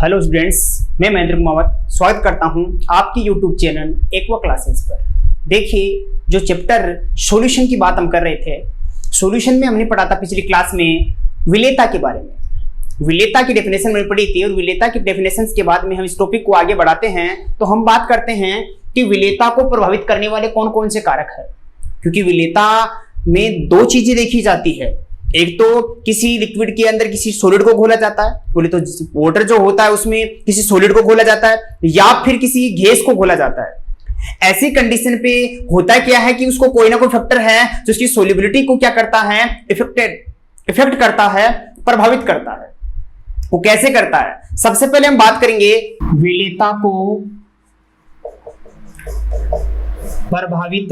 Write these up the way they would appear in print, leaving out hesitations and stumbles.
Hello students, मैं महेंद्र कुमार स्वागत करता हूं आपकी यूट्यूब चैनल एक्वा क्लासेस पर। देखिए, जो चैप्टर सॉल्यूशन की बात हम कर रहे थे, सॉल्यूशन में हमने पढ़ा था पिछली क्लास में विलेयता के बारे में। विलेयता की डेफिनेशन मैंने पढ़ी थी और विलेयता की डेफिनेशन के बाद में हम इस टॉपिक को आगे बढ़ाते हैं तो हम बात करते हैं कि विलेयता को प्रभावित करने वाले कौन कौन से कारक है। क्योंकि विलेयता में दो चीजें देखी जाती है, एक तो किसी लिक्विड के अंदर किसी सॉलिड को घोला जाता है, बोले तो वाटर जो होता है उसमें किसी सॉलिड को घोला जाता है या फिर किसी गैस को घोला जाता है। ऐसी कंडीशन पे होता क्या है कि उसको कोई ना कोई फैक्टर है जो उसकी सोल्युबिलिटी को क्या करता है, इफेक्ट करता है, प्रभावित करता है। वो कैसे करता है? सबसे पहले हम बात करेंगे विलेयता को प्रभावित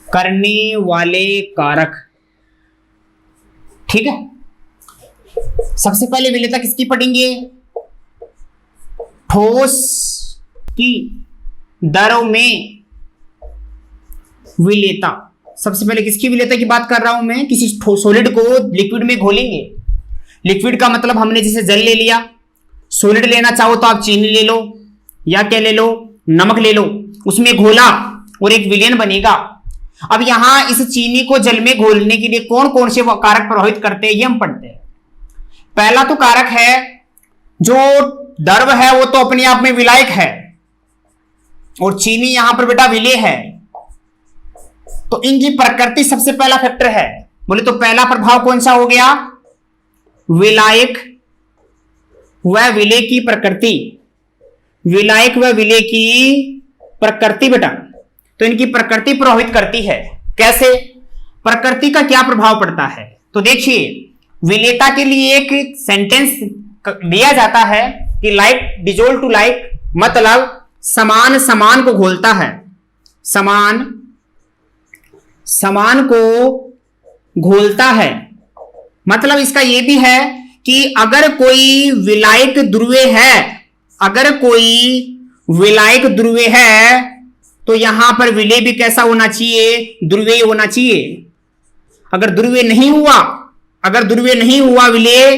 करने वाले कारक। ठीक है, सबसे पहले विलेयता किसकी पढ़ेंगे? ठोस की दरों में विलेयता। सबसे पहले किसकी विलेयता की बात कर रहा हूं मैं? किसी सॉलिड को लिक्विड में घोलेंगे। लिक्विड का मतलब हमने जैसे जल ले लिया, सॉलिड लेना चाहो तो आप चीनी ले लो या क्या ले लो, नमक ले लो, उसमें घोला और एक विलेन बनेगा। अब यहां इस चीनी को जल में घोलने के लिए कौन कौन से कारक प्रभावित करते हैं ये हम पढ़ते हैं। पहला तो कारक है जो द्रव है, वो तो अपने आप में विलायक है और चीनी यहां पर बेटा विलेय है, तो इनकी प्रकृति सबसे पहला फैक्टर है। बोले तो पहला प्रभाव कौन सा हो गया? विलायक व विलेय की प्रकृति। विलायक व विलेय की प्रकृति बेटा, तो इनकी प्रकृति प्रभावित करती है। कैसे? प्रकृति का क्या प्रभाव पड़ता है? तो देखिए, विलेयता के लिए एक सेंटेंस दिया जाता है कि लाइक डिजोल्व टू लाइक, मतलब समान समान को घोलता है। समान समान को घोलता है, मतलब इसका यह भी है कि अगर कोई विलायक ध्रुवीय है, अगर कोई विलायक ध्रुवीय है तो यहां पर विलेय भी कैसा होना चाहिए? ध्रुवीय होना चाहिए। अगर ध्रुवीय नहीं हुआ विलेय,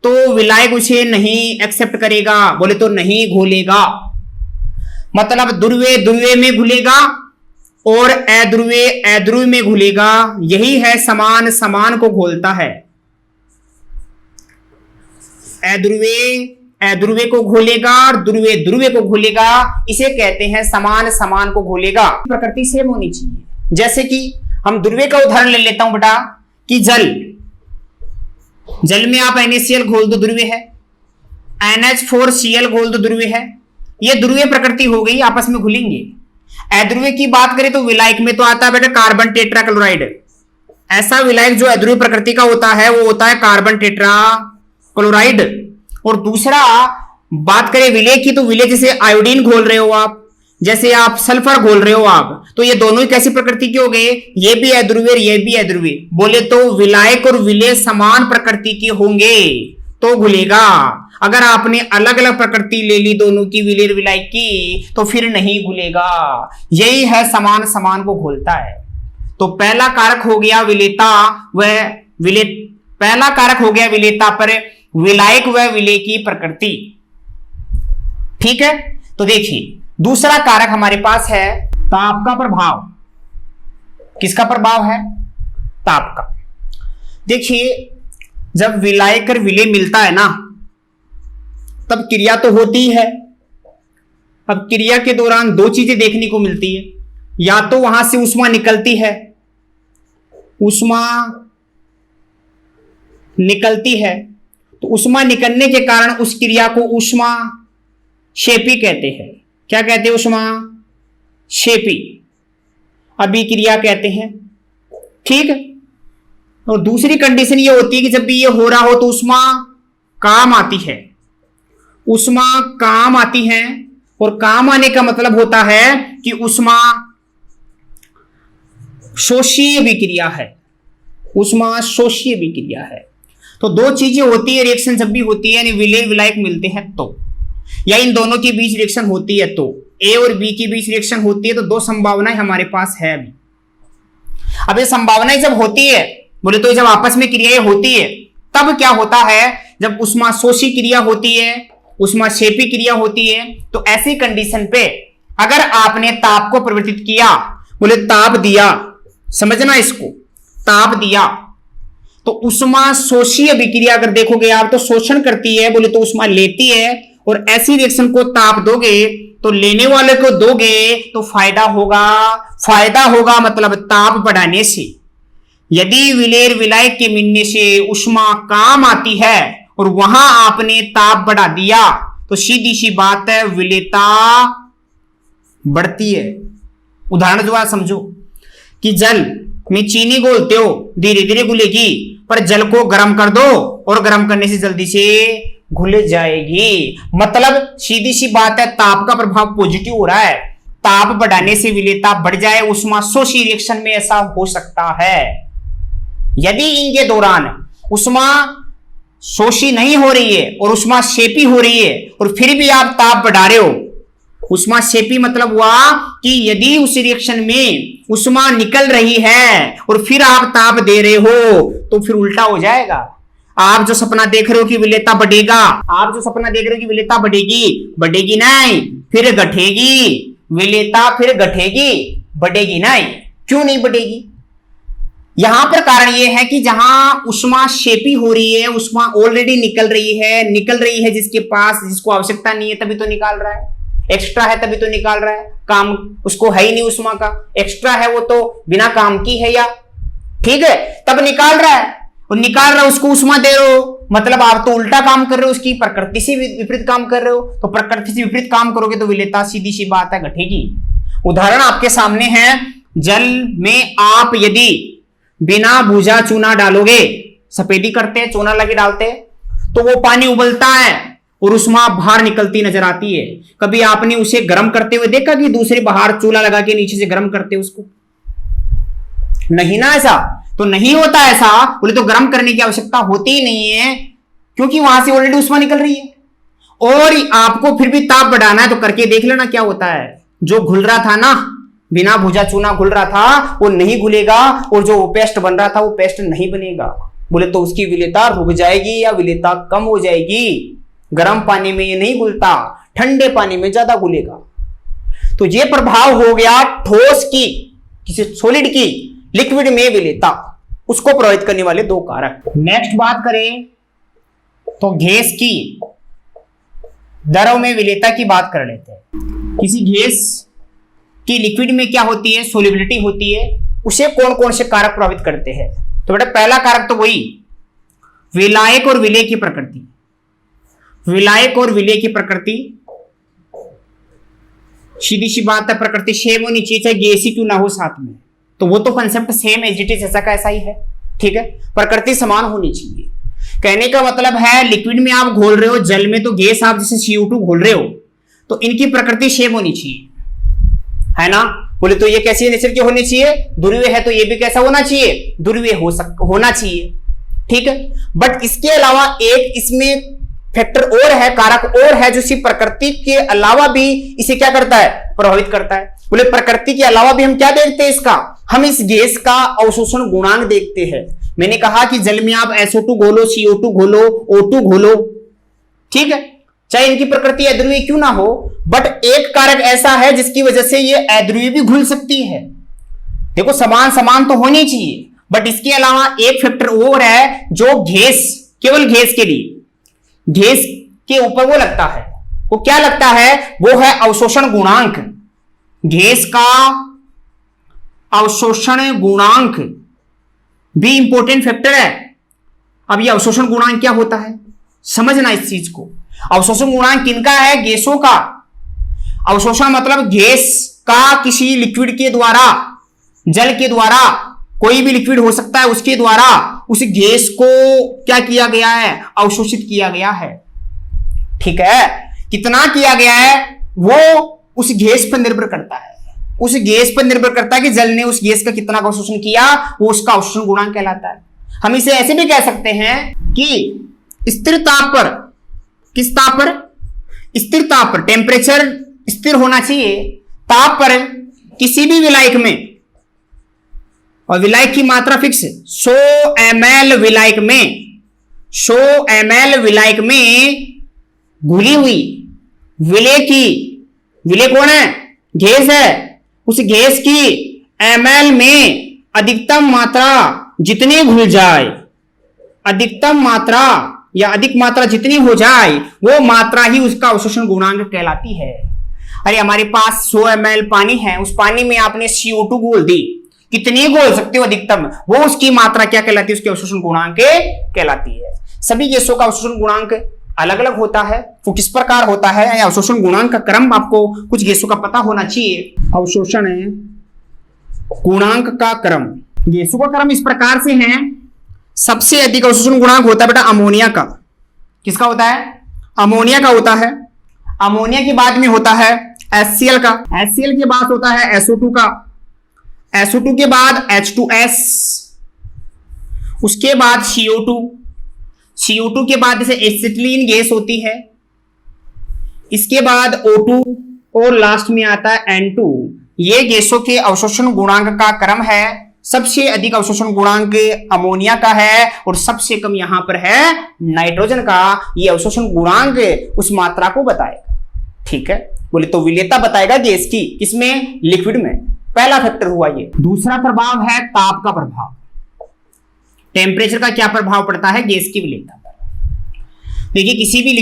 तो विलायक उसे नहीं एक्सेप्ट करेगा, बोले तो नहीं घोलेगा। मतलब ध्रुवीय में घुलेगा और अध्रुवीय में घुलेगा। यही है समान समान को घोलता है। अध्रुवीय को घोलेगा और ध्रुवीय को घोलेगा, इसे कहते हैं समान समान को घोलेगा। प्रकृति सेम होनी चाहिए। जैसे कि हम ध्रुवीय का उदाहरण ले लेता हूं बेटा कि जल में आप NaCl घोल दो, ध्रुवीय है। NH4Cl घोल दो, ध्रुवीय है। ये ध्रुवीय प्रकृति हो गई, आपस में घुलेंगे। अध्रुवीय की बात करें तो विलायक में तो आता है बेटा कार्बन टेट्राक्लोराइड। ऐसा विलायक जो अध्रुवीय प्रकृति का होता है वो होता है कार्बन टेट्राक्लोराइड। और दूसरा बात करें विलेय की, तो विलेय जैसे आयोडीन घोल रहे हो आप, जैसे आप सल्फर घोल रहे हो आप, तो ये दोनों ही कैसी प्रकृति के हो गए? ये भी अध्रुवीय, ये भी अध्रुवीय। बोले तो विलायक और विलेय समान प्रकृति के होंगे तो घुलेगा। अगर आपने अलग अलग प्रकृति ले ली दोनों की, विलेय और विलायक की, तो फिर नहीं घुलेगा। यही है समान समान को घोलता है। तो पहला कारक हो गया विलेयता पहला कारक हो गया विलेयता पर विलायक व विलेय की प्रकृति। ठीक है, तो देखिए दूसरा कारक हमारे पास है ताप का प्रभाव। किसका प्रभाव है? ताप का। देखिए, जब विलायक और विलेय मिलता है ना, तब क्रिया तो होती है। अब क्रिया के दौरान दो चीजें देखने को मिलती है, या तो वहां से ऊष्मा निकलती है, तो ऊष्मा निकलने के कारण उस क्रिया को ऊष्मा क्षेपी कहते हैं। क्या कहते हैं? ऊष्मा क्षेपी अभिक्रिया कहते हैं। ठीक। और दूसरी कंडीशन ये होती है कि जब भी ये हो रहा हो तो ऊष्मा काम आती है। ऊष्मा काम आती है, और काम आने का मतलब होता है कि ऊष्मा शोषीय अभिक्रिया है। ऊष्मा शोषीय अभिक्रिया है। तो दो चीजें होती है रिएक्शन जब भी होती है, यानी विलेय विलायक मिलते हैं तो, या इन दोनों के बीच रिएक्शन होती है तो, ए और बी के बीच रिएक्शन होती है तो दो संभावनाएं हमारे पास है अभी। अब ये संभावनाएं जब होती है, बोले तो जब आपस में क्रियाएं होती है, तब क्या होता है जब उष्माशोषी क्रिया होती है, उष्माक्षेपी क्रिया होती है, तो ऐसी कंडीशन पे अगर आपने ताप को परिवर्तित किया, बोले ताप दिया, समझना इसको, ताप दिया, तो उष्माशोषी अभिक्रिया अगर देखोगे आप तो शोषण करती है, बोले तो उष्मा लेती है, और ऐसी रिएक्शन को ताप दोगे तो लेने वाले को दोगे तो फायदा होगा। फायदा होगा मतलब ताप बढ़ाने से। यदि विलेर विलायक के मिलने से उष्मा काम आती है और वहां आपने ताप बढ़ा दिया तो सीधी सी बात है, विलेयता बढ़ती है। उदाहरण द्वारा समझो कि जल में चीनी घोलते हो, धीरे धीरे घुलेगी, पर जल को गर्म कर दो और गर्म करने से जल्दी से घुल जाएगी। मतलब सीधी सी बात है, ताप का प्रभाव पॉजिटिव हो रहा है। ताप बढ़ाने से विलेयता बढ़ जाए, उष्माशोषी रिएक्शन में ऐसा हो सकता है। यदि इनके दौरान उष्मा शोषी नहीं हो रही है और उष्माक्षेपी हो रही है और फिर भी आप ताप बढ़ा रहे हो, उष्माक्षेपी मतलब हुआ कि यदि उस रिएक्शन में उष्मा निकल रही है और फिर आप ताप दे रहे हो तो फिर उल्टा हो जाएगा। आप जो सपना देख रहे हो कि विलेयता बढ़ेगा, आप जो सपना देख रहे हो कि विलेयता बढ़ेगी, बढ़ेगी नहीं, फिर घटेगी। विलेयता फिर घटेगी, बढ़ेगी नहीं। क्यों नहीं बढ़ेगी? यहां पर कारण यह है कि जहां उष्माक्षेपी हो रही है, उष्मा ऑलरेडी निकल रही है जिसके पास, जिसको आवश्यकता नहीं है तभी तो निकाल रहा है, एक्स्ट्रा है तभी तो निकाल रहा है, काम उसको है ही नहीं उष्मा का, एक्स्ट्रा है वो तो बिना काम की है, या ठीक है तब निकाल रहा है, और निकाल रहा है उसको उष्मा दे रहे हो, मतलब आप तो उल्टा काम कर रहे हो, उसकी प्रकृति से विपरीत काम कर रहे हो। तो प्रकृति से विपरीत काम करोगे तो विलेयता सीधी सी बात है घटेगी। उदाहरण आपके सामने है, जल में आप यदि बिना भूजा चूना डालोगे, सफेदी करते हैं, चूना लगे डालते हैं, तो वो पानी उबलता है और उष्मा बाहर निकलती नजर आती है। कभी आपने उसे गर्म करते हुए देखा कि दूसरे बाहर चूल्हा लगा के नीचे से गर्म करते उसको? नहीं ना, ऐसा तो नहीं होता। ऐसा बोले तो गर्म करने की आवश्यकता होती ही नहीं है, क्योंकि वहां से ऑलरेडी उष्मा निकल रही है। और आपको फिर भी ताप बढ़ाना है तो करके देख लेना क्या होता है। जो घुल रहा था ना, बिना भुजा चूना घुल रहा था, वो नहीं घुलेगा, और जो पेस्ट बन रहा था वो पेस्ट नहीं बनेगा। बोले तो उसकी विलेयता रुक जाएगी या विलेयता कम हो जाएगी। गर्म पानी में ये नहीं घुलता, ठंडे पानी में ज्यादा घुलेगा। तो ये प्रभाव हो गया ठोस की, किसी सॉलिड की लिक्विड में विलेयता, उसको प्रभावित करने वाले दो कारक। नेक्स्ट बात करें तो गैस की दरों में विलेयता की बात कर लेते हैं। किसी गैस की लिक्विड में क्या होती है, सोल्युबिलिटी होती है, उसे कौन कौन से कारक प्रभावित करते हैं? तो बेटा पहला कारक तो वही विलायक और विलेय की प्रकृति। विलायक और विलेय की प्रकृति सीधी सी बात है, प्रकृति सेम होनी चाहिए, चाहे गैस ही क्यों ना हो साथ में, तो वो तो concept same as it is ऐसा का ऐसा ही है, ठीक है। प्रकृति समान होनी चाहिए। कहने का मतलब है लिक्विड में आप घोल रहे हो, जल में तो गैस आप जैसे CO2 घोल रहे हो, तो इनकी प्रकृति सेम होनी चाहिए, है ना। बोले तो ये कैसी नेचर की होनी चाहिए? ध्रुवीय है तो ये भी कैसा होना चाहिए? ध्रुवीय होना चाहिए, ठीक है। बट इसके अलावा एक इसमें फैक्टर और है, कारक और है, जो सिर्फ प्रकृति के अलावा भी इसे क्या करता है, प्रभावित करता है। बोले प्रकृति के अलावा भी हम क्या देखते हैं इसका, हम इस गैस का अवशोषण गुणांक देखते हैं। मैंने कहा कि जल में आप SO2 घोलो, CO2 घोलो, O2 घोलो, ठीक है, चाहे इनकी प्रकृति अध्रुवीय क्यों ना हो, बट एक कारक ऐसा है जिसकी वजह से ये अध्रुवीय भी घुल सकती है। देखो समान समान तो होनी चाहिए, बट इसके अलावा एक फैक्टर और है जो गैस, केवल गैस के लिए, गैस के ऊपर वो लगता है, वो क्या लगता है, वो है अवशोषण गुणांक। गैस का अवशोषण गुणांक भी इंपॉर्टेंट फैक्टर है। अब ये अवशोषण गुणांक क्या होता है, समझना इस चीज को। अवशोषण गुणांक किनका है? गैसों का। अवशोषण मतलब गैस का किसी लिक्विड के द्वारा, जल के द्वारा, कोई भी लिक्विड हो सकता है, उसके द्वारा उस गैस को क्या किया गया है, अवशोषित किया गया है, ठीक है। कितना किया गया है वो उस गैस पर निर्भर करता है, उस गैस पर निर्भर करता है कि जल ने उस गैस का कितना अवशोषण किया, वो उसका अवशोषण गुणांक कहलाता है। हम इसे ऐसे भी कह सकते हैं कि स्थिर ताप पर, किस ताप पर, स्थिर ताप पर, टेम्परेचर स्थिर होना चाहिए, ताप पर किसी भी विलायक में, और विलायक की मात्रा फिक्स है 100 ml विलायक में 100 ml विलायक में घुली हुई विले कौन है? गैस है। उस गैस की ml में अधिकतम मात्रा जितनी घुल जाए, अधिकतम मात्रा या अधिक मात्रा जितनी हो जाए वो मात्रा ही उसका अवशोषण गुणांक कहलाती है। अरे हमारे पास 100 ml पानी है, उस पानी में आपने CO2 घोल दी, कितनी घोल सकते हो अधिकतम, वो उसकी मात्रा क्या कहलाती है? उसके अवशोषण गुणांक कहलाती है। सभी गैसों का अवशोषण गुणांक अलग अलग होता है, वो किस प्रकार होता है या अवशोषण गुणांक का क्रम आपको कुछ गैसों का पता होना चाहिए। अवशोषण गुणांक का क्रम, गैसों का क्रम इस प्रकार से है। सबसे अधिक अवशोषण गुणांक होता है बेटा अमोनिया का। किसका होता है? अमोनिया का होता है। अमोनिया के बाद में होता है HCl का, HCl के बाद होता है SO2 का, SO2 के बाद H2S, उसके बाद CO2, CO2 के बाद जैसे एसिटिलीन गैस होती है, इसके बाद O2 और लास्ट में आता है N2। ये गैसों के अवशोषण गुणांक का क्रम है। सबसे अधिक अवशोषण गुणांक अमोनिया का है और सबसे कम यहां पर है नाइट्रोजन का। ये अवशोषण गुणांक उस मात्रा को बताएगा। ठीक है, बोले तो विलेयता बताएगा गैस की, किसमें? लिक्विड में। पहला फैक्टर हुआ ये। दूसरा प्रभाव है ताप का प्रभाव। टेम्परेचर का क्या प्रभाव पड़ता है गैस की विलेयता पर? देखिए किसी भी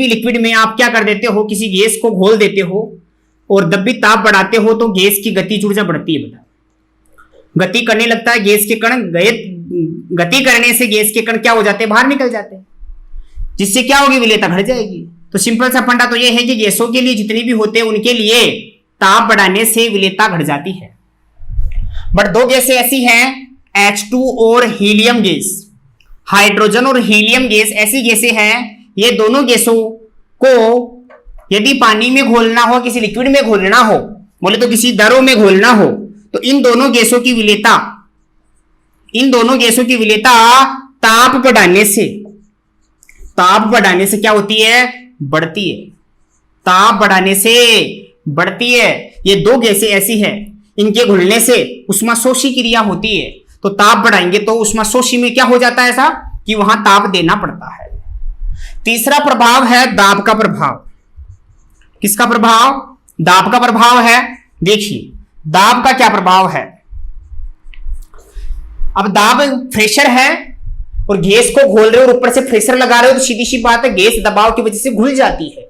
लिक्विड में आप क्या कर देते हो, किसी गैस को घोल देते हो और जब भी ताप बढ़ाते हो तो गैस की गतिज ऊर्जा बढ़ती है बेटा, गति करने लगता है गैस के कण। गति करने से गैस के कण क्या हो जाते हैं? बाहर निकल जाते हैं, जिससे क्या होगी? विलेयता घट जाएगी। तो सिंपल सा फंडा तो ये है कि गैसों के लिए जितनी भी होते हैं उनके लिए ताप बढ़ाने से विलेयता घट जाती है। बट दो गैसें ऐसी हैं, H2 और हीलियम गैस, हाइड्रोजन और हीलियम गैस ऐसी गैसें हैं, ये दोनों गैसों को यदि पानी में घोलना हो, किसी लिक्विड में घोलना हो, बोले तो किसी दरों में घोलना हो, तो इन दोनों गैसों की विलेयता ताप बढ़ाने से क्या होती है? बढ़ती है। ताप बढ़ाने से बढ़ती है। ये दो गैसें ऐसी हैं, इनके घुलने से उष्माशोषी क्रिया होती है, तो ताप बढ़ाएंगे तो उष्माशोषी में क्या हो जाता है ऐसा कि वहां ताप देना पड़ता है। तीसरा प्रभाव है दाब का प्रभाव। किसका प्रभाव? दाब का प्रभाव है। देखिए दाब का क्या प्रभाव है। अब दाब प्रेशर है और गैस को घोल रहे हो और ऊपर से प्रेशर लगा रहे हो, तो सीधी सी बात है गैस दबाव की वजह से घुल जाती है।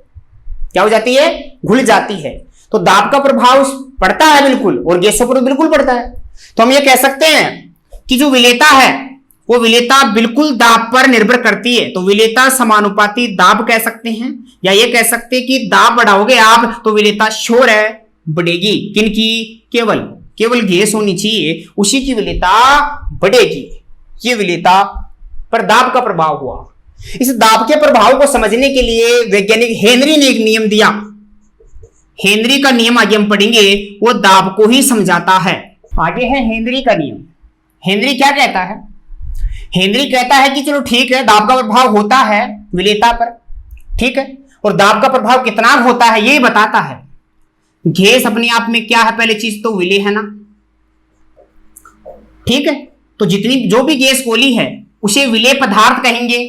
क्या हो जाती है? घुल जाती है। तो दाब का प्रभाव पड़ता है बिल्कुल, और गैसों पर बिल्कुल पड़ता है। तो हम ये कह सकते हैं कि जो विलेयता है वो विलेयता बिल्कुल दाब पर निर्भर करती है। तो विलेयता समानुपाती दाब कह सकते हैं, या ये कह सकते हैं कि दाब बढ़ाओगे आप तो विलेयता श्योर है बढ़ेगी। किनकी? केवल गैस होनी चाहिए, उसी की विलेयता बढ़ेगी। ये विलेयता पर दाब का प्रभाव हुआ। इस दाब के प्रभाव को समझने के लिए वैज्ञानिक हेनरी ने एक नियम दिया। हेनरी का नियम आगे हम पढ़ेंगे, वो दाब को ही समझाता है। आगे है हेनरी का नियम। हेनरी क्या कहता है? हेनरी कहता है कि चलो ठीक है, दाब का प्रभाव होता है विलेयता पर, ठीक है, और दाब का प्रभाव कितना होता है ये बताता है। गैस अपने आप में क्या है? पहले चीज तो विलेय है ना, ठीक है। तो जो भी गैस गोली है उसे विलेय पदार्थ कहेंगे,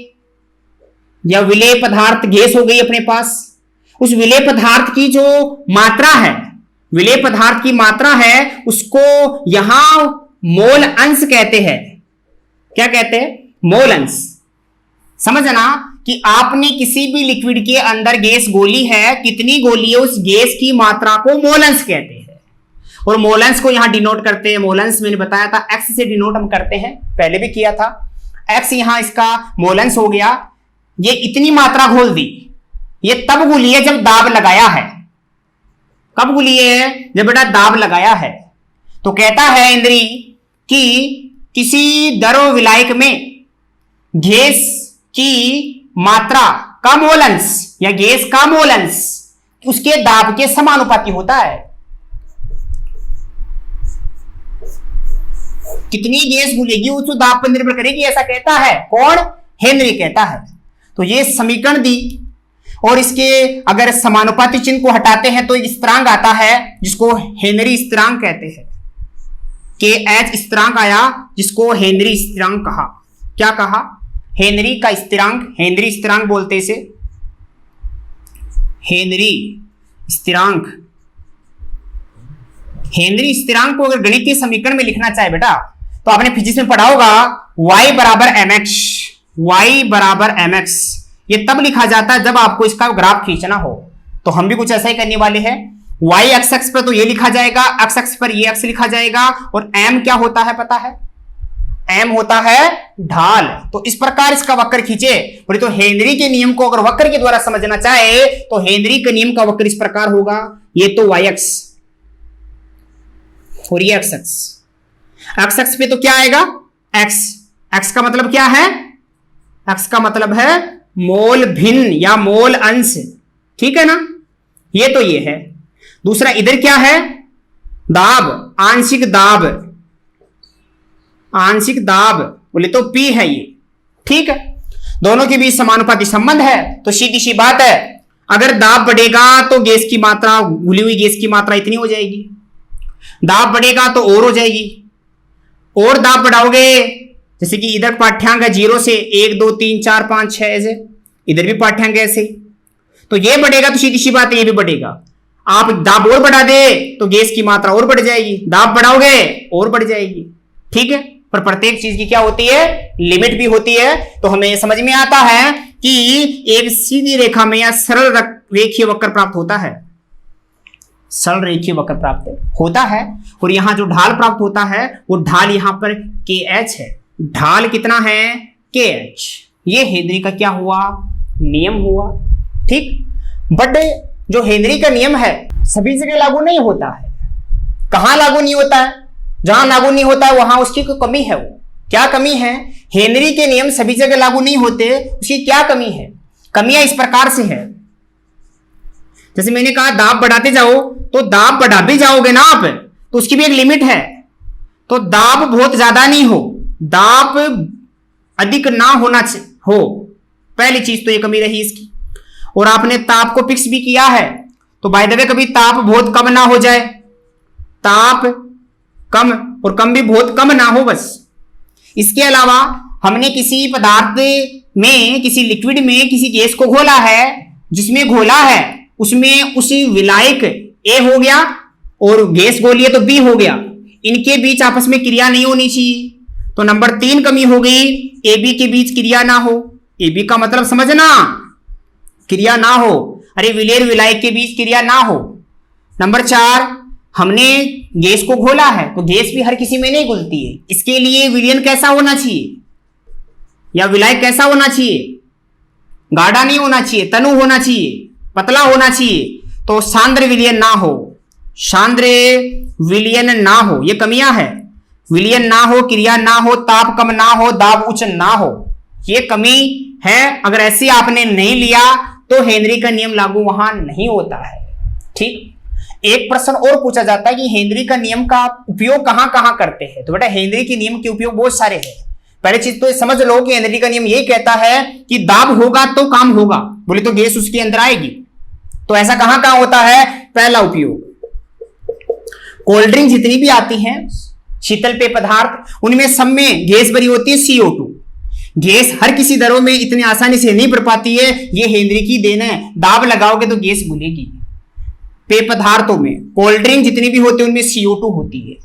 या विलेय पदार्थ गैस हो गई अपने पास। उस विलेय पदार्थ की जो मात्रा है, विलेय पदार्थ की मात्रा है, उसको यहां मोल अंश कहते हैं। क्या कहते हैं? मोल अंश। समझना कि आपने किसी भी लिक्विड के अंदर गैस गोली है, कितनी गोली है, उस गैस की मात्रा को मोल अंश कहते हैं। और मोल अंश को यहां डिनोट करते हैं, मोल अंश मैंने बताया था एक्स से डिनोट हम करते हैं, पहले भी किया था। एक्स यहां इसका मोल अंश हो गया। ये इतनी मात्रा घोल दी, ये तब घुली है जब दाब लगाया है। कब घुली है? जब बेटा दाब लगाया है। तो कहता है इंद्री कि किसी दरो विलायक में गैस की मात्रा का मोल अंश या गैस का मोल अंश उसके दाब के समानुपाती होता है। कितनी गैस घुलेगी उस दाब पर निर्भर करेगी, ऐसा कहता है कौन? हेनरी कहता है। तो ये समीकरण दी, और इसके अगर समानुपाती चिन्ह को हटाते हैं तो स्थिरांक आता है जिसको हेनरी स्थिरांक कहते हैं। KH स्थिरांक आया जिसको हेनरी स्थिरांक कहा। क्या कहा? हेनरी का स्थिरांक, हेनरी स्थिरांक बोलते इसे, हेनरी स्थिरांक। हेनरी स्थिरांक को अगर गणितीय समीकरण में लिखना चाहे बेटा, तो आपने फिजिक्स में पढ़ा होगा y बराबर mx, y बराबर mx। ये तब लिखा जाता है जब आपको इसका ग्राफ खींचना हो। तो हम भी कुछ ऐसा ही करने वाले हैं। y एक्स एक्स पर तो ये लिखा जाएगा, x एक्स पर ये x लिखा जाएगा, और m क्या होता है पता है? m होता है ढाल। तो इस प्रकार इसका वक्र खींचे। बोले तो हेनरी के नियम को अगर वक्र के द्वारा समझना चाहे तो हेनरी के नियम का वक्र इस प्रकार होगा, ये तो y एक्स और ये x एक्स। x एक्स पे तो क्या आएगा? x। x का मतलब क्या है? x का मतलब है मोल भिन्न या मोल अंश, ठीक है ना? ये तो ये है। दूसरा इधर क्या है? दाब, आंशिक दाब, आंशिक दाब बोले तो P है ये, ठीक है। दोनों के बीच समानुपाती संबंध है, तो सीधी सी बात है, अगर दाब बढ़ेगा तो गैस की मात्रा, घुली हुई गैस की मात्रा इतनी हो जाएगी, दाब बढ़ेगा तो और हो जाएगी, और दाब बढ़ाओगे, जैसे कि इधर पाठ्यांक है 0 से 1 2 3 4 5 6 ऐसे, इधर भी पाठ्यांक ऐसे, तो ये बढ़ेगा तो सीधी सी बात है ये भी बढ़ेगा। आप दाब और बढ़ा दे तो गैस की मात्रा और बढ़ जाएगी, दाब बढ़ाओगे और बढ़ जाएगी, ठीक है। पर प्रत्येक चीज की क्या होती है? लिमिट भी होती है। तो हमें समझ में आता है कि एक सीधी रेखा में या सरल रेखीय वक्र प्राप्त होता है, सरल रेखीय वक्र प्राप्त होता है, और यहां जो ढाल प्राप्त होता है वो ढाल यहां पर KH है। ढाल कितना है? KH। ये हेनरी का क्या हुआ? नियम हुआ, ठीक। बट जो हेनरी का नियम है सभी जगह लागू नहीं होता है। कहां लागू नहीं होता है? जहां लागू नहीं होता है वहां उसकी कोई कमी है। वो क्या कमी है? हेनरी के नियम सभी जगह लागू नहीं होते, उसकी क्या कमी है? कमियां इस प्रकार से है, जैसे मैंने कहा दाब बढ़ाते जाओ, तो दाब बढ़ा भी जाओगे ना आप तो उसकी भी एक लिमिट है। तो दाब बहुत ज्यादा नहीं हो, दाब अधिक ना होना हो, पहली चीज तो ये कमी रही इसकी। और आपने ताप को फिक्स भी किया है, तो बाय द वे कभी ताप बहुत कम ना हो जाए, ताप कम और कम भी बहुत कम ना हो बस। इसके अलावा हमने किसी पदार्थ में, किसी लिक्विड में किसी गैस को घोला है, जिसमें घोला है उसमें उसी विलायक A हो गया और गैस घोली है तो B हो गया, इनके बीच आपस में क्रिया नहीं होनी चाहिए। तो नंबर 3 कमी हो गई, AB के बीच क्रिया ना हो। AB का मतलब समझना, क्रिया ना हो, अरे विलेय विलायक के बीच क्रिया ना हो। नंबर 4, हमने गैस को घोला है तो गैस भी हर किसी में नहीं घुलती है, इसके लिए विलयन कैसा होना चाहिए या विलायक कैसा होना चाहिए? गाढ़ा नहीं होना चाहिए, तनु होना चाहिए, पतला होना चाहिए। तो सांद्र विलयन ना हो, सांद्र विलयन ना हो, ये कमियां है। विलयन ना हो, क्रिया ना हो, ताप कम ना हो, दाब उच्च ना हो, ये कमी है। अगर ऐसे आपने नहीं लिया तो हेनरी का नियम लागू वहां नहीं होता है, ठीक। एक प्रश्न और पूछा जाता है कि हेनरी का नियम का उपयोग कहां कहां करते हैं। तो बेटा हेनरी के नियम के उपयोग बहुत सारे हैं। पहली चीज तो समझ लो कि हेनरी का नियम यही कहता है कि दाब होगा तो काम होगा, बोले तो गैस उसके अंदर आएगी। तो ऐसा कहां कहां होता है? पहला उपयोग, कोल्ड ड्रिंक जितनी भी आती हैं, शीतल पेय पदार्थ, उनमें सब में गैस भरी होती है CO2। गैस हर किसी दरों में इतनी आसानी से नहीं भर पाती है, ये हेनरी की देन है। दाब लगाओगे तो गैस घुलेगी। पेय पदार्थों में कोल्ड ड्रिंक जितनी भी होती है उनमें CO2 होती है।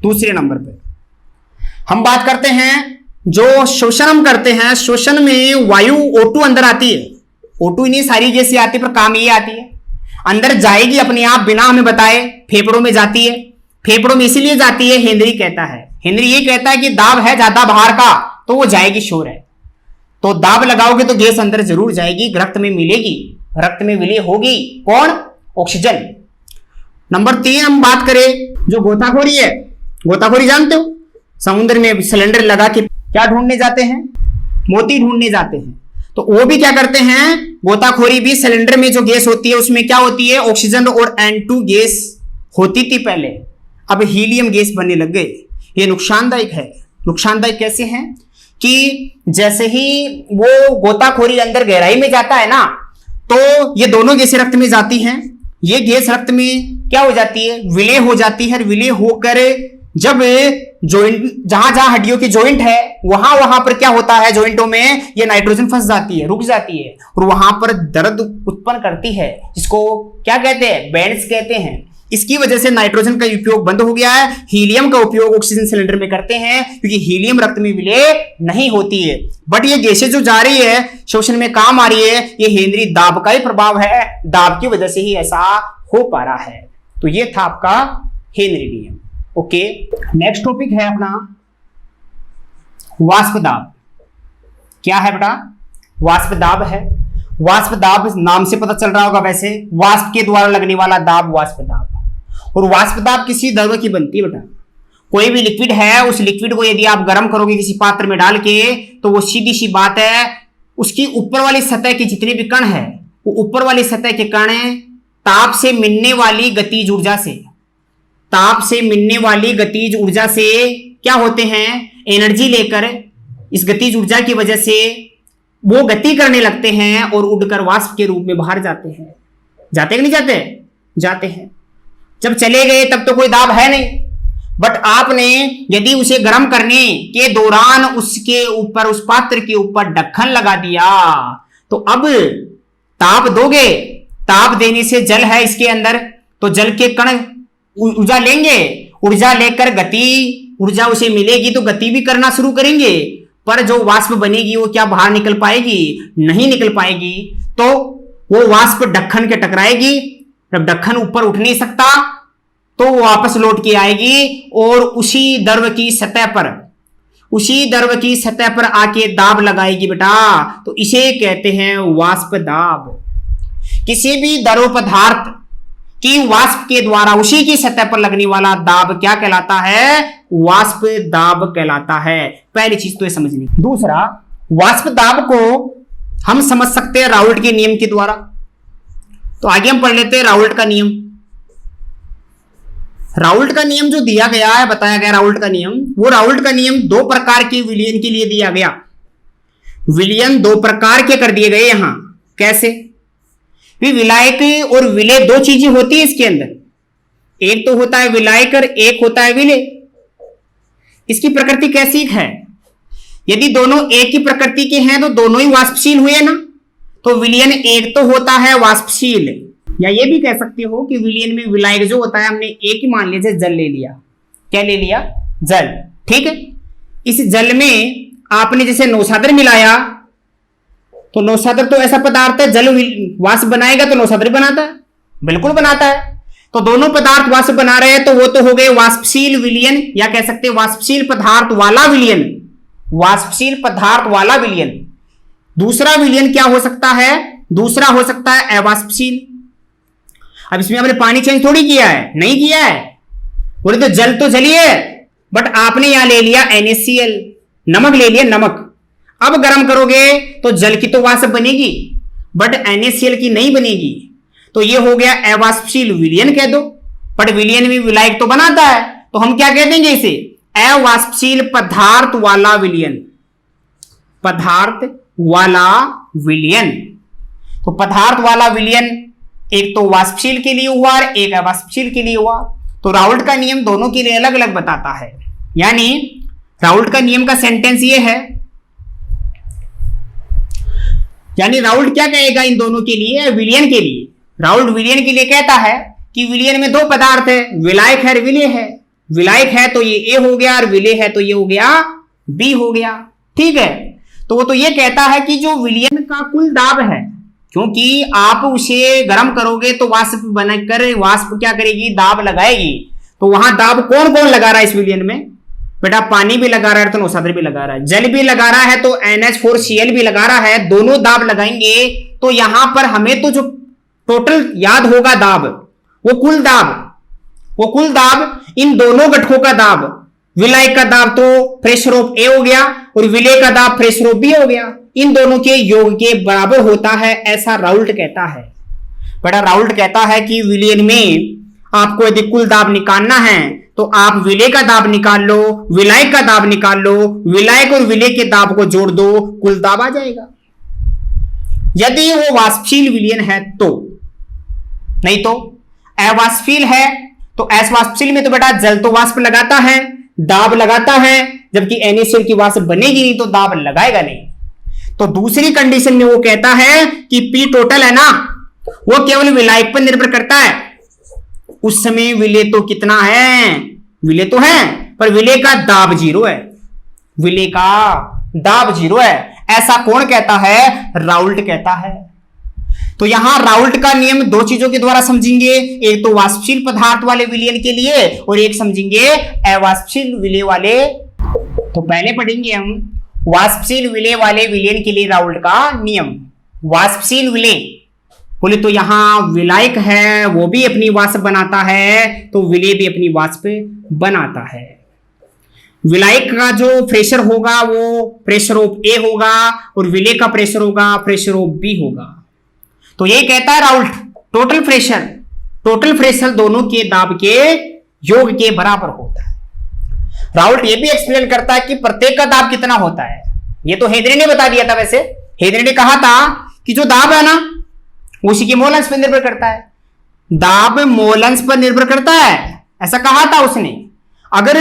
दूसरे नंबर पर हम बात करते हैं जो शोषण हम करते हैं, शोषण में वायु O2 अंदर आती है। O2 इन्हीं सारी गैस से आती है, पर काम ये आती है अंदर जाएगी अपने आप बिना हमें बताए, फेफड़ों में जाती है। फेफड़ों में इसीलिए जाती है, हेनरी कहता है, हेनरी ये कहता है कि दाब है ज्यादा बाहर का तो वो जाएगी, शोर है। तो दाब लगाओगे तो गैस अंदर जरूर जाएगी, रक्त में मिलेगी, रक्त में विलय होगी। कौन? ऑक्सीजन। नंबर 3 हम बात करें जो गोताखोरी है। गोताखोरी जानते हो, समुद्र में सिलेंडर लगा के क्या ढूंढने जाते हैं? मोती ढूंढने जाते हैं। तो वो भी क्या करते हैं? गोताखोरी भी सिलेंडर में जो गैस होती है उसमें क्या होती है? ऑक्सीजन और N2 गैस होती थी पहले, अब हीलियम गैस बनने लग गए। ये नुकसानदायक है। नुकसानदायक कैसे है कि जैसे ही वो गोताखोरी अंदर गहराई में जाता है ना, तो ये दोनों गैसें रक्त में जाती हैं। ये गैस रक्त में क्या हो जाती है? विलय हो जाती है। विलय होकर जब जॉइंट, जहां जहां हड्डियों की जॉइंट है वहां वहां पर क्या होता है, जॉइंटों में ये नाइट्रोजन फंस जाती है, रुक जाती है और वहां पर दर्द उत्पन्न करती है, जिसको क्या कहते हैं, बेंड्स कहते हैं। इसकी वजह से नाइट्रोजन का उपयोग बंद हो गया है, हीलियम का उपयोग ऑक्सीजन सिलेंडर में करते हैं क्योंकि हीलियम रक्त में विलय नहीं होती है। बट ये गैसें जो जा रही है शोषण में काम आ रही है, ये हेनरी दाब का ही प्रभाव है, दाब की वजह से ही ऐसा हो पा रहा है। तो ये था आपका हेनरी नियम। ओके, नेक्स्ट टॉपिक है अपना वाष्प दाब। क्या है बेटा, वाष्प दाब है। वाष्प दाब नाम से पता चल रहा होगा, वैसे वाष्प के द्वारा लगने वाला दाब वाष्प दाब। और वाष्प दाब किसी द्रव की बनती है बेटा, कोई भी लिक्विड है, उस लिक्विड को यदि आप गर्म करोगे किसी पात्र में डाल के, तो वो सीधी सी बात है उसकी ऊपर वाली सतह के जितने भी कण है, वो ऊपर वाली सतह के कण ताप से मिलने वाली गतिज ऊर्जा से, ताप से मिलने वाली गतिज ऊर्जा से क्या होते हैं, एनर्जी लेकर इस गतिज ऊर्जा की वजह से वो गति करने लगते हैं और उड़कर वाष्प के रूप में बाहर जाते हैं। जाते कि नहीं जाते, जाते हैं। जब चले गए तब तो कोई दाब है नहीं, बट आपने यदि उसे गर्म करने के दौरान उसके ऊपर, उस पात्र के ऊपर ढक्कन लगा दिया, तो अब ताप दोगे, ताप देने से जल है इसके अंदर, तो जल के कण ऊर्जा लेंगे, ऊर्जा लेकर गति, ऊर्जा उसे मिलेगी तो गति भी करना शुरू करेंगे, पर जो वाष्प बनेगी वो क्या बाहर निकल पाएगी, नहीं निकल पाएगी। तो वो वाष्प ढक्कन के टकराएगी, जब ढक्कन ऊपर उठ नहीं सकता तो वो वापस लौट के आएगी और उसी द्रव की सतह पर, उसी द्रव की सतह पर आके दाब लगाएगी बेटा, तो इसे कहते हैं वाष्प दाब। किसी भी द्रव पदार्थ की वाष्प के द्वारा उसी की सतह पर लगने वाला दाब क्या कहलाता है, वाष्प दाब कहलाता है। पहली चीज तो ये समझनी। दूसरा, वाष्प दाब को हम समझ सकते हैं राउल्ट के नियम के द्वारा। तो आगे हम पढ़ लेते हैं राउल्ट का नियम। राउल्ट का नियम जो दिया गया है, बताया गया राउल्ट का नियम, वो राउल्ट का नियम दो प्रकार के विलयन के लिए दिया गया। विलयन दो प्रकार के कर दिए गए यहां। कैसे, विलायक और विलय दो चीजें होती है इसके अंदर, एक तो होता है विलायक और एक होता है विलय। इसकी प्रकृति कैसी है, यदि दोनों एक ही प्रकृति के हैं तो दोनों ही वाष्पशील हुए ना, तो विलयन एक तो होता है वाष्पशील, या ये भी कह सकते हो कि विलयन में विलायक जो होता है, हमने एक ही मान लीजिए जल ले लिया। क्या ले लिया, जल, ठीक है। इस जल में आपने जैसे नौसादर मिलाया, तो नौसादर तो ऐसा पदार्थ है, जल वाष्प बनाएगा तो नौसादर बनाता है, बिल्कुल बनाता है। तो दोनों पदार्थ वाष्प बना रहे हैं, तो वो तो हो गए वाष्पशील विलयन, या कह सकते हैं वाष्पशील पदार्थ वाला विलयन, वाष्पशील पदार्थ वाला विलयन। दूसरा विलयन क्या हो सकता है, दूसरा हो सकता है अवाष्पशील। अब इसमें आपने पानी चेंज थोड़ी किया है, नहीं किया है, बोले तो जल तो जली है, बट आपने यहां ले लिया NaCl, नमक ले लिया, नमक। अब गर्म करोगे तो जल की तो वाष्प बनेगी, बट NaCl की नहीं बनेगी, तो ये हो गया अवाष्पशील विलयन कह दो। बट विलयन में विलायक तो बनाता है, तो हम क्या कह देंगे इसे, अवाष्पशील पदार्थ वाला विलयन, पदार्थ वाला विलयन। तो पदार्थ वाला विलयन एक तो वाष्पशील के लिए हुआ और एक अवाष्पशील के लिए हुआ। तो राउल्ट का नियम दोनों के लिए अलग अलग बताता है। यानी राउल्ट का नियम का सेंटेंस ये है, यानी राउल्ट क्या कहेगा इन दोनों के लिए, विलयन के लिए। राउल्ट विलयन के लिए कहता है कि विलयन में दो पदार्थ है, विलायक है और विलय है। विलायक है तो ये ए हो गया और विलय है तो ये हो गया बी हो गया, ठीक है। तो वो तो ये कहता है कि जो विलयन का कुल दाब है, क्योंकि आप उसे गर्म करोगे तो वाष्प बनकर वाष्प क्या करेगी, दाब लगाएगी। तो वहां दाब कौन कौन लगा रहा है इस विलयन में, बेटा पानी भी लगा रहा है तो नौसादर भी लगा रहा है, जल भी लगा रहा है तो NH4Cl भी लगा रहा है, दोनों दाब लगाएंगे। तो यहां पर हमें तो जो टोटल याद होगा दाब, वो कुल दाब, वो कुल दाब इन दोनों घटकों का दाब, विलायक का दाब तो प्रेशर ऑफ ए हो गया और विलय का दाब प्रेशर ऑफ बी हो गया, इन दोनों के योग के बराबर होता है, ऐसा राउल्ट कहता है। बेटा राउल्ट कहता है कि विलयन में आपको यदि कुल दाब निकालना है तो आप विलय का दाब निकाल लो, विलायक का दाब निकाल लो, विलायक और विलय के दाब को जोड़ दो, कुल दाब आ जाएगा। यदि वो वाष्पशील विलयन है तो, नहीं तो अवाष्पशील है तो अवाष्पशील में तो बेटा जल तो वाष्प लगाता है, दाब लगाता है, जबकि NaCl की वाष्प बनेगी नहीं तो दाब लगाएगा नहीं। तो दूसरी कंडीशन में वो कहता है कि P टोटल है ना, वो केवल विलायक पर निर्भर करता है। उस समय विलेय तो कितना है, विलेय तो है पर विलेय का दाब 0 है, विलेय का दाब 0 है। ऐसा कौन कहता है, राउल्ट कहता है। तो यहां राउल्ट का नियम दो चीजों के द्वारा समझेंगे, एक तो वाष्पशील पदार्थ वाले विलयन के लिए और एक समझेंगे अवाष्पशील विलय वाले। तो पहले पढ़ेंगे हम वाष्पशील विलय वाले विलयन के लिए राउल्ट का नियम। वाष्पशील विलय बोले तो यहां विलायक है वो भी अपनी वाष्प बनाता है, तो विलय भी अपनी वाष्प बनाता है। विलायक का जो प्रेशर होगा वो प्रेशर ऑफ ए होगा और विलय का प्रेशर होगा प्रेशर ऑफ बी होगा। तो ये कहता है राउल्ट, टोटल प्रेशर दोनों के दाब के योग के बराबर होता है। राउल्ट ये भी एक्सप्लेन करता है कि प्रत्येक का दाब कितना होता है। ये तो हेनरी ने बता दिया था। वैसे हेनरी ने कहा था कि जो दाब है ना उसी के मोल अंश पर निर्भर करता है, दाब मोल अंश पर निर्भर करता है, ऐसा कहा था उसने। अगर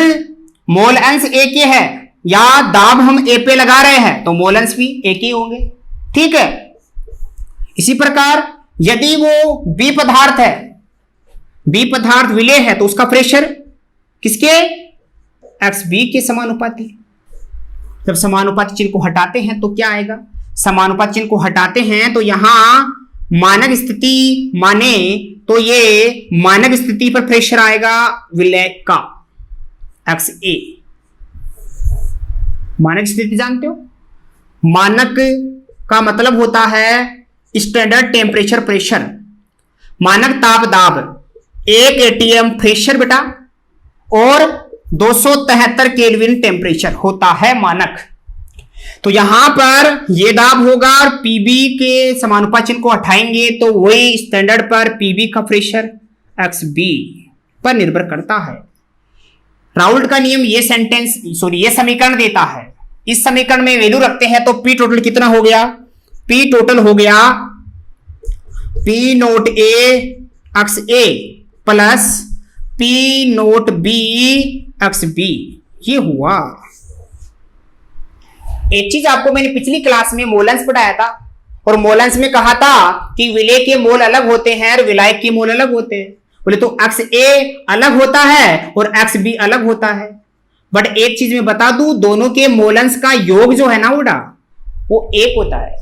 मोल अंश ए के है या दाब हम ए पे लगा रहे हैं तो मोल अंश भी ए के होंगे, ठीक है। इसी प्रकार यदि वो बी पदार्थ है, बी पदार्थ विलय है, तो उसका प्रेशर किसके, XB के समानुपाती। जब समानुपाती चिन्ह को हटाते हैं तो क्या आएगा, समानुपाती चिन्ह को हटाते हैं तो यहां मानक स्थिति माने तो ये मानक स्थिति पर प्रेशर आएगा विलय का XA। मानक स्थिति जानते हो, मानक का मतलब होता है स्टैंडर्ड टेम्परेचर प्रेशर। मानक ताप दाब 1 atm प्रेशर बेटा और 273 केल्विन टेम्परेचर होता है मानक। तो यहां पर ये दाब होगा और पीबी के समानुपात चिन्ह को हटाएंगे तो वही स्टैंडर्ड पर पीबी का प्रेशर XB पर निर्भर करता है। राउल्ट का नियम ये समीकरण देता है। इस समीकरण में वैल्यू रखते हैं तो पी टोटल कितना हो गया, पी टोटल हो गया P naught A XA plus P naught B XB। ये हुआ। एक चीज आपको मैंने पिछली क्लास में मोलेंस पढ़ाया था और मोलेंस में कहा था कि विलय के मोल अलग होते हैं और विलायक के मोल अलग होते हैं। बोले तो XA अलग होता है और XB अलग होता है। बट एक चीज मैं बता दूं, दोनों के मोलेंस का योग जो है ना वो 1 होता है।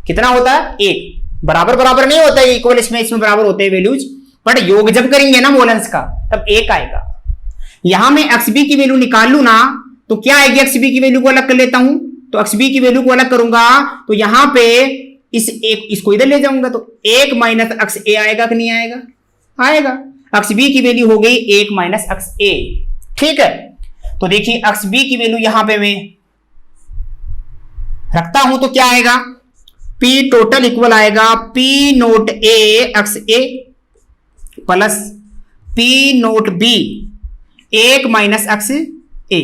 कितना होता है, 1। बराबर बराबर नहीं होता है, इक्वल इसमें बराबर होते हैं वैल्यूज, बट योग जब करेंगे ना मोलेंस का तब 1 आएगा। यहां मैं XB की वैल्यू निकाल लू ना तो क्या आएगी, XB की वैल्यू को अलग कर लेता हूं तो XB की वैल्यू को अलग करूंगा तो यहां पे इसको इधर ले जाऊंगा तो 1 माइनस XA आएगा कि नहीं आएगा, आएगा। XB की वैल्यू हो गई 1 माइनस XA, ठीक है। तो देखिए XB की वैल्यू यहां पे मैं रखता हूं तो क्या आएगा, P टोटल इक्वल आएगा P naught A XA plus P naught B 1 minus XA।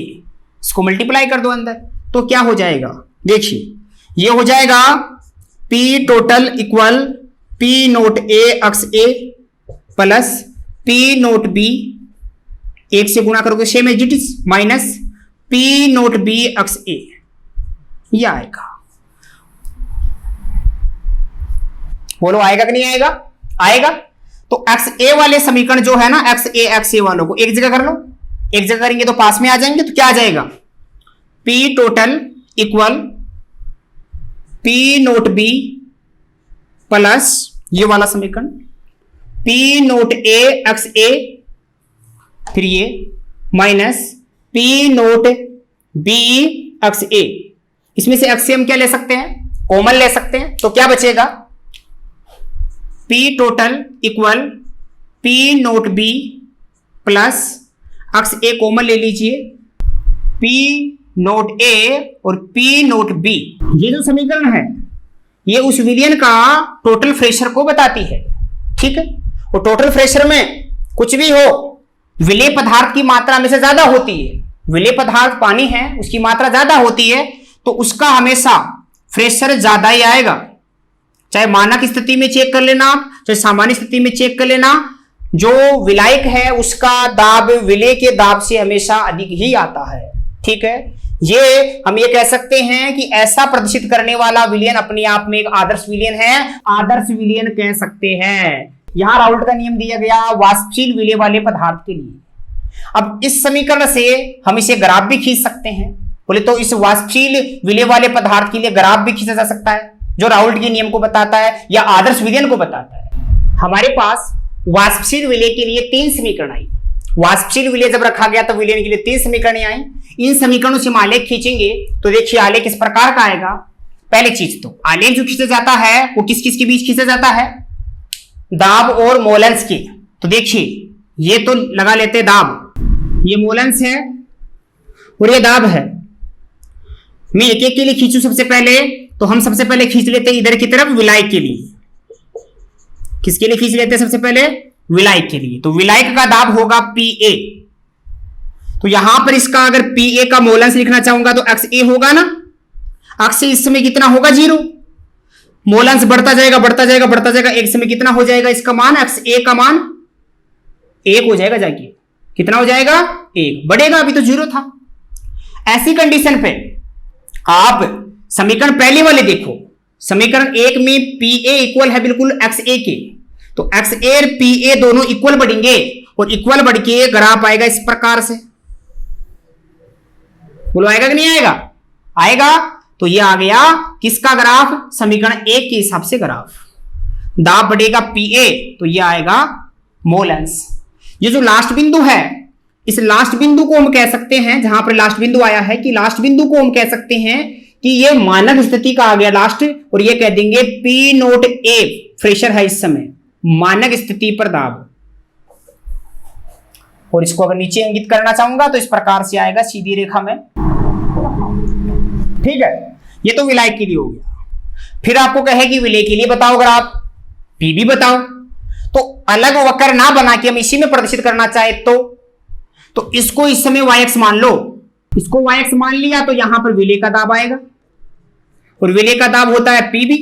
इसको मल्टीप्लाई कर दो अंदर तो क्या हो जाएगा, देखिए ये हो जाएगा P total equal P naught A XA plus P naught B 1 से गुणा करोगे same as it is minus P naught B XA। ये आएगा, बोलो आएगा कि नहीं आएगा, आएगा। तो XA वाले समीकरण जो है ना, XA XA वालों को एक जगह कर लो, एक जगह करेंगे तो पास में आ जाएंगे। तो क्या आ जाएगा, P total equal P naught B plus ये वाला समीकरण P नोट A XA फिर ये minus P naught B XA। इसमें से XA हम क्या ले सकते हैं, कॉमन ले सकते हैं। तो क्या बचेगा, P total equal P naught B plus XA common ले लीजिए, P नोट A और P नोट B। ये जो समीकरण है ये उस विलयन का टोटल प्रेशर को बताती है, ठीक है। और टोटल प्रेशर में कुछ भी हो, विलय पदार्थ की मात्रा हमेशा ज्यादा होती है। विलय पदार्थ पानी है, उसकी मात्रा ज्यादा होती है तो उसका हमेशा प्रेशर ज्यादा ही आएगा। चाहे मानक स्थिति में चेक कर लेना आप, चाहे सामान्य स्थिति में चेक कर लेना, जो विलायक है उसका दाब विलेय के दाब से हमेशा अधिक ही आता है। ठीक है, ये हम ये कह सकते हैं कि ऐसा प्रदर्शित करने वाला विलयन अपने आप में एक आदर्श विलयन है, आदर्श विलयन कह सकते हैं। यहां राउल्ट का नियम दिया गया वाष्पशील विलेय वाले पदार्थ के लिए। अब इस समीकरण से हम इसे ग्राफ भी खींच सकते हैं। बोले तो इस वाष्पशील विलेय वाले पदार्थ के लिए ग्राफ भी खींचा जा सकता है जो राउल्ट के नियम को बताता है या आदर्श विलयन को बताता है। हमारे पास वाष्पशील विलेय के लिए 3 समीकरण आई। वाष्पशील विलेय जब रखा गया तो विलयन के लिए 3 समीकरण आई। इन समीकरणों से हम आलेख खींचेंगे तो देखिए आलेख किस प्रकार का आएगा। पहले चीज तो आलेख जो खींचा जाता है वो किस किस के बीच खींचा जाता है, दाब और मोलेंस के। तो देखिए ये तो लगा लेते दाब, ये मोलेंस है और ये दाब है। मैं एक एक के लिए खींचू सबसे पहले, तो हम सबसे पहले खींच लेते हैं इधर की तरफ विलायक के लिए। किसके लिए खींच लेते हैं सबसे पहले, विलायक के लिए। तो विलायक का दाब होगा Pa। तो यहां पर इसका अगर Pa का मोलेंस लिखना चाहूंगा तो XA होगा ना। अक्स इस समय कितना होगा 0, मोलेंस बढ़ता जाएगा बढ़ता जाएगा बढ़ता जाएगा, एक समय कितना हो जाएगा इसका मान, XA का मान 1 हो जाएगा। जाके कितना हो जाएगा 1, बढ़ेगा, अभी तो 0 था। ऐसी कंडीशन पे आप समीकरण पहले वाले देखो, समीकरण 1 में Pa इक्वल है बिल्कुल XA के, तो XA और Pa दोनों इक्वल बढ़ेंगे और इक्वल बढ़ के ग्राफ आएगा इस प्रकार से। बोलो आएगा कि नहीं आएगा, आएगा। तो ये आ गया किसका ग्राफ, समीकरण 1 के हिसाब से ग्राफ। दाब बढ़ेगा Pa तो ये आएगा मोलेंस। ये जो लास्ट बिंदु है, इस लास्ट बिंदु को हम कह सकते हैं, जहां पर लास्ट बिंदु आया है कि लास्ट बिंदु को हम कह सकते हैं कि ये मानक स्थिति का आ गया लास्ट, और ये कह देंगे P0A प्रेशर है इस समय, मानक स्थिति पर दाब। और इसको अगर नीचे इंगित करना चाहूंगा तो इस प्रकार से आएगा सीधी रेखा में। ठीक है, ये तो विलायक के लिए हो गया। फिर आपको कहे कि विलेय के लिए बताओ ग्राफ, P भी बताओ। तो अलग वक्र ना बना के हम इसी में प्रदर्शित करना चाहे तो इसको इस समय yx मान लो, इसको yx मान लिया तो यहां पर विलेय का दाब आएगा और विलेय का दाब होता है Pb।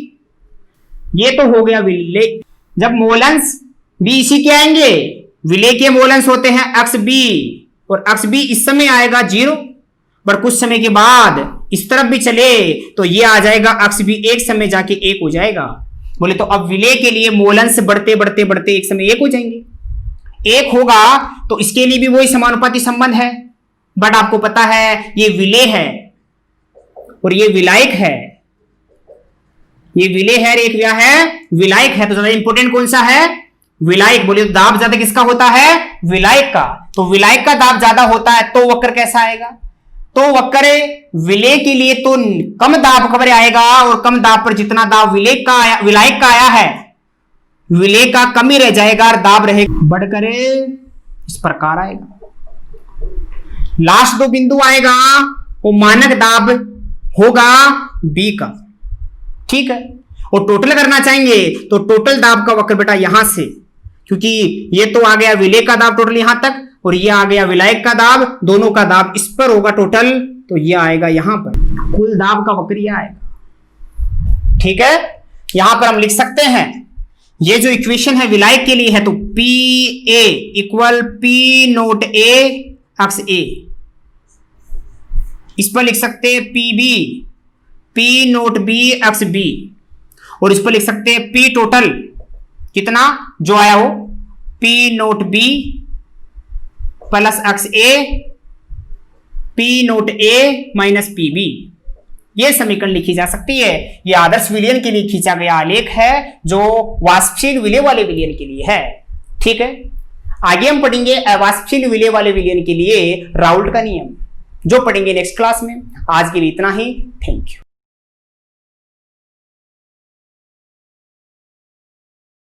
ये तो हो गया विलेय। जब मोलेंस भी इसी के आएंगे, विलेय के मोलेंस होते हैं XB और XB इस समय आएगा 0, पर कुछ समय के बाद इस तरफ भी चले तो ये आ जाएगा XB, एक समय जाके 1 हो जाएगा। बोले तो अब विलेय के लिए मोलेंस बढ़ते बढ़ते बढ़ते एक समय 1 हो जाएंगे। 1 होगा तो इसके लिए भी वही समानुपाती संबंध है, बट आपको पता है ये विलेय है और ये विलायक है। ये विलेय है, एक क्या है, विलायक है। तो ज्यादा इंपोर्टेंट कौन सा है, विलायक। बोले तो दाब ज्यादा किसका होता है, विलायक का। तो विलायक का दाब ज्यादा होता है तो वक्र कैसा आएगा, तो वक्र विलेय के लिए तो कम दाब पर आएगा, और कम दाब पर जितना दाब विलायक का आया है, विलेय का कम ही रह जाएगा और दाब रहेगा बढ़कर इस प्रकार आएगा। लास्ट 2 बिंदु आएगा वो मानक दाब होगा B का। ठीक है, और टोटल करना चाहेंगे तो टोटल दाब का वक्र बेटा यहां से, क्योंकि ये तो आ गया विलेय का दाब टोटल यहां तक और ये आ गया विलायक का दाब, दोनों का दाब इस पर होगा टोटल, तो ये आएगा यहां पर, कुल दाब का वक्र ये आएगा। ठीक है, यहां पर हम लिख सकते हैं ये जो इक्वेशन है विलायक के लिए है तो Pa इक्वल P0A XA, इस पर लिख सकते हैं Pb P0B XB, और इस पर लिख सकते हैं P टोटल कितना जो आया हो P0B plus XA P0A minus PB। यह समीकरण लिखी जा सकती है। यह आदर्श विलयन के लिए खींचा गया आलेख है जो वाष्पशील विलेय वाले विलयन के लिए है। ठीक है, आगे हम पढ़ेंगे अवाष्पशील विलेय वाले विलयन के लिए राउल्ट का नियम, जो पढ़ेंगे नेक्स्ट क्लास में। आज के लिए इतना ही, थैंक यू।